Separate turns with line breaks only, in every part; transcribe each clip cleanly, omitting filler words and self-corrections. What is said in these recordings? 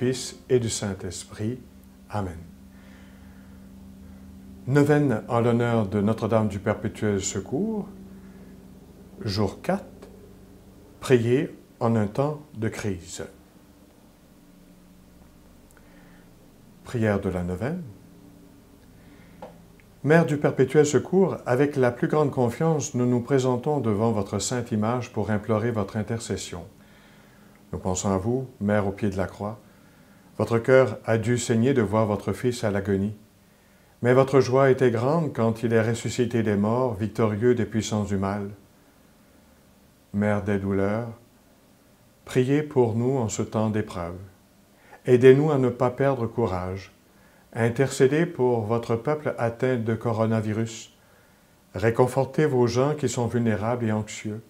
Fils et du Saint-Esprit. Amen. Neuvaine en l'honneur de Notre-Dame du Perpétuel Secours, jour 4, prier en un temps de crise. Prière de la neuvaine. Mère du Perpétuel Secours, avec la plus grande confiance, nous nous présentons devant votre sainte image pour implorer votre intercession. Nous pensons à vous, Mère au pied de la croix. Votre cœur a dû saigner de voir votre Fils à l'agonie. Mais votre joie était grande quand il est ressuscité des morts, victorieux des puissances du mal. Mère des douleurs, priez pour nous en ce temps d'épreuve. Aidez-nous à ne pas perdre courage. Intercédez pour votre peuple atteint de coronavirus. Réconfortez vos gens qui sont vulnérables et anxieux.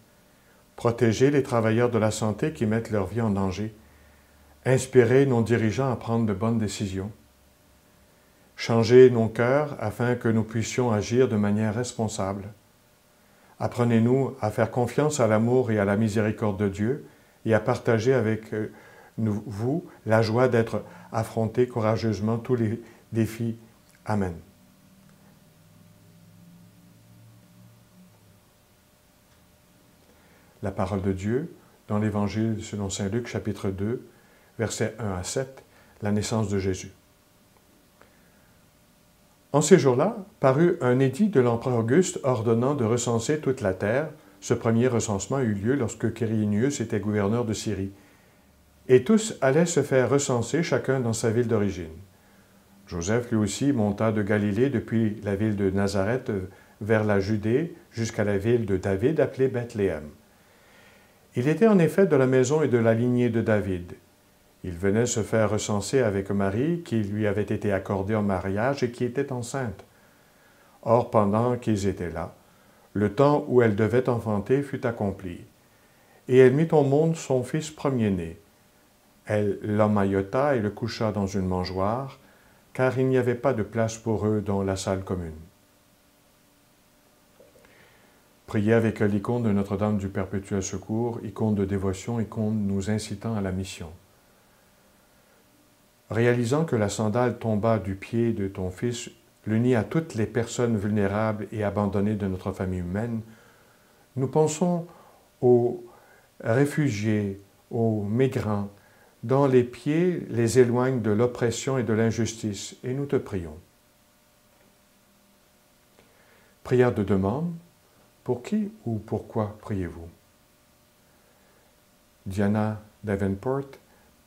Protégez les travailleurs de la santé qui mettent leur vie en danger. Inspirez nos dirigeants à prendre de bonnes décisions. Changez nos cœurs afin que nous puissions agir de manière responsable. Apprenez-nous à faire confiance à l'amour et à la miséricorde de Dieu et à partager avec vous la joie d'être affrontés courageusement tous les défis. Amen. La parole de Dieu dans l'Évangile selon saint Luc, chapitre 2, versets 1 à 7, la naissance de Jésus. En ces jours-là, parut un édit de l'empereur Auguste ordonnant de recenser toute la terre. Ce premier recensement eut lieu lorsque Quirinius était gouverneur de Syrie. Et tous allaient se faire recenser, chacun dans sa ville d'origine. Joseph, lui aussi, monta de Galilée depuis la ville de Nazareth vers la Judée jusqu'à la ville de David appelée Bethléem. Il était en effet de la maison et de la lignée de David. Il venait se faire recenser avec Marie, qui lui avait été accordée en mariage et qui était enceinte. Or, pendant qu'ils étaient là, le temps où elle devait enfanter fut accompli. Et elle mit au monde son fils premier-né. Elle l'emmaillota et le coucha dans une mangeoire, car il n'y avait pas de place pour eux dans la salle commune. Priez avec l'icône de Notre-Dame du Perpétuel Secours, icône de dévotion, icône nous incitant à la mission. Réalisant que la sandale tomba du pied de ton Fils, l'unie à toutes les personnes vulnérables et abandonnées de notre famille humaine, nous pensons aux réfugiés, aux migrants, dont les pieds les éloignent de l'oppression et de l'injustice, et nous te prions. Prière de demande. Pour qui ou pourquoi priez-vous? Diana Davenport,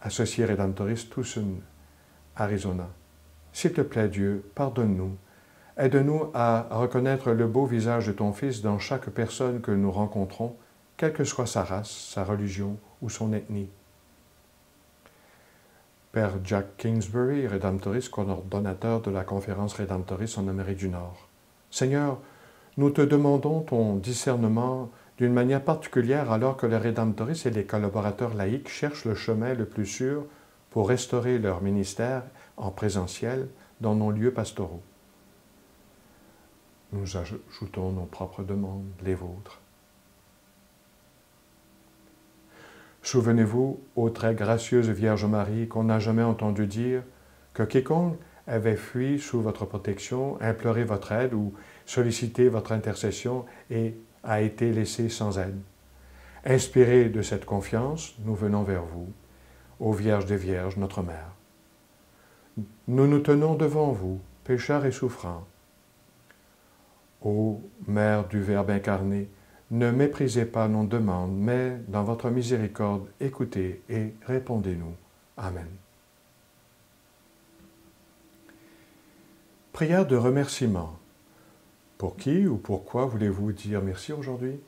associée rédemptoriste Tucson, Arizona. S'il te plaît, Dieu, pardonne-nous. Aide-nous à reconnaître le beau visage de ton Fils dans chaque personne que nous rencontrons, quelle que soit sa race, sa religion ou son ethnie. Père Jack Kingsbury, rédemptoriste, coordonnateur de la conférence rédemptoriste en Amérique du Nord. Seigneur, nous te demandons ton discernement d'une manière particulière alors que les rédemptoristes et les collaborateurs laïcs cherchent le chemin le plus sûr pour restaurer leur ministère en présentiel dans nos lieux pastoraux. Nous ajoutons nos propres demandes, les vôtres. Souvenez-vous, ô très gracieuse Vierge Marie, qu'on n'a jamais entendu dire que quiconque avait fui sous votre protection, imploré votre aide ou sollicité votre intercession et a été laissé sans aide. Inspirés de cette confiance, nous venons vers vous, ô Vierge des Vierges, notre Mère. Nous nous tenons devant vous, pécheurs et souffrants. Ô Mère du Verbe incarné, ne méprisez pas nos demandes, mais dans votre miséricorde, écoutez et répondez-nous. Amen. Prière de remerciement. Pour qui ou pourquoi voulez-vous dire merci aujourd'hui?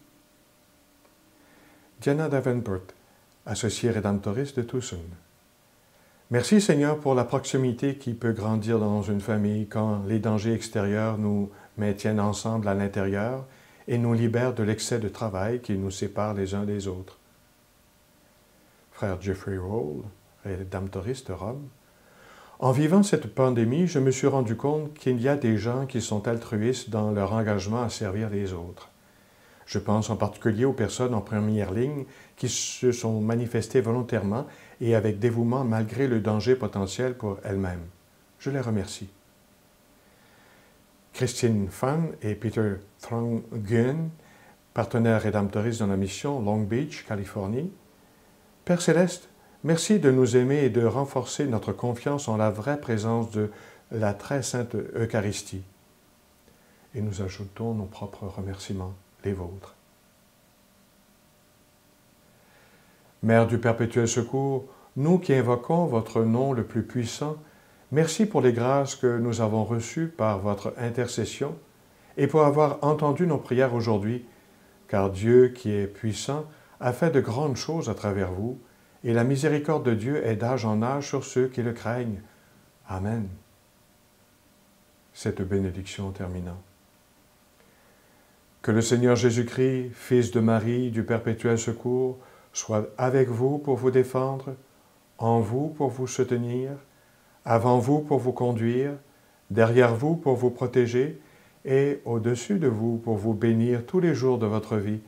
Diana Davenport, associée rédemptoriste de Tucson. Merci Seigneur pour la proximité qui peut grandir dans une famille quand les dangers extérieurs nous maintiennent ensemble à l'intérieur et nous libèrent de l'excès de travail qui nous sépare les uns des autres. Frère Jeffrey Roll, rédemptoriste Rome. En vivant cette pandémie, je me suis rendu compte qu'il y a des gens qui sont altruistes dans leur engagement à servir les autres. Je pense en particulier aux personnes en première ligne qui se sont manifestées volontairement et avec dévouement malgré le danger potentiel pour elle-même. Je les remercie. Christine Fan et Peter Trong Nguyen, partenaires rédemptoristes dans la mission Long Beach, Californie. Père Céleste, merci de nous aimer et de renforcer notre confiance en la vraie présence de la très sainte Eucharistie. Et nous ajoutons nos propres remerciements, les vôtres. Mère du perpétuel secours, nous qui invoquons votre nom le plus puissant, merci pour les grâces que nous avons reçues par votre intercession et pour avoir entendu nos prières aujourd'hui, car Dieu qui est puissant a fait de grandes choses à travers vous, et la miséricorde de Dieu est d'âge en âge sur ceux qui le craignent. Amen. Cette bénédiction terminant. Que le Seigneur Jésus-Christ, Fils de Marie, du perpétuel secours, soit avec vous pour vous défendre, en vous pour vous soutenir, avant vous pour vous conduire, derrière vous pour vous protéger, et au-dessus de vous pour vous bénir tous les jours de votre vie,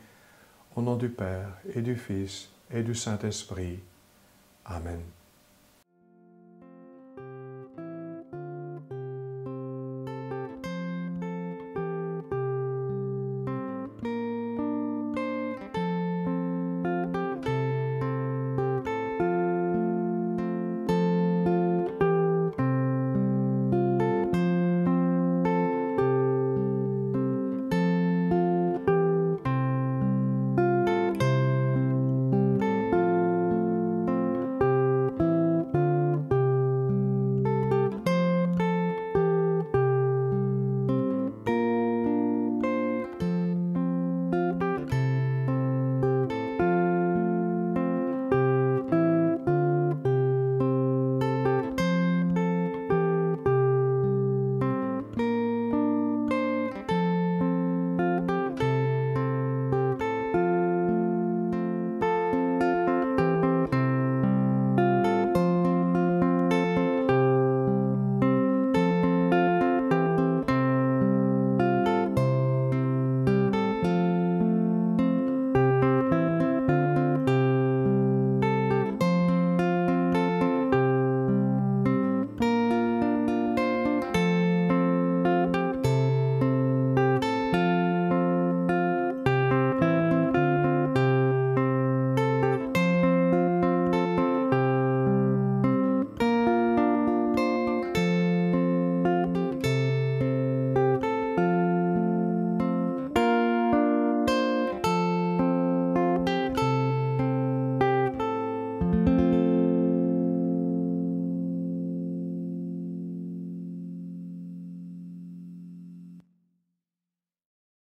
au nom du Père et du Fils et du Saint-Esprit. Amen.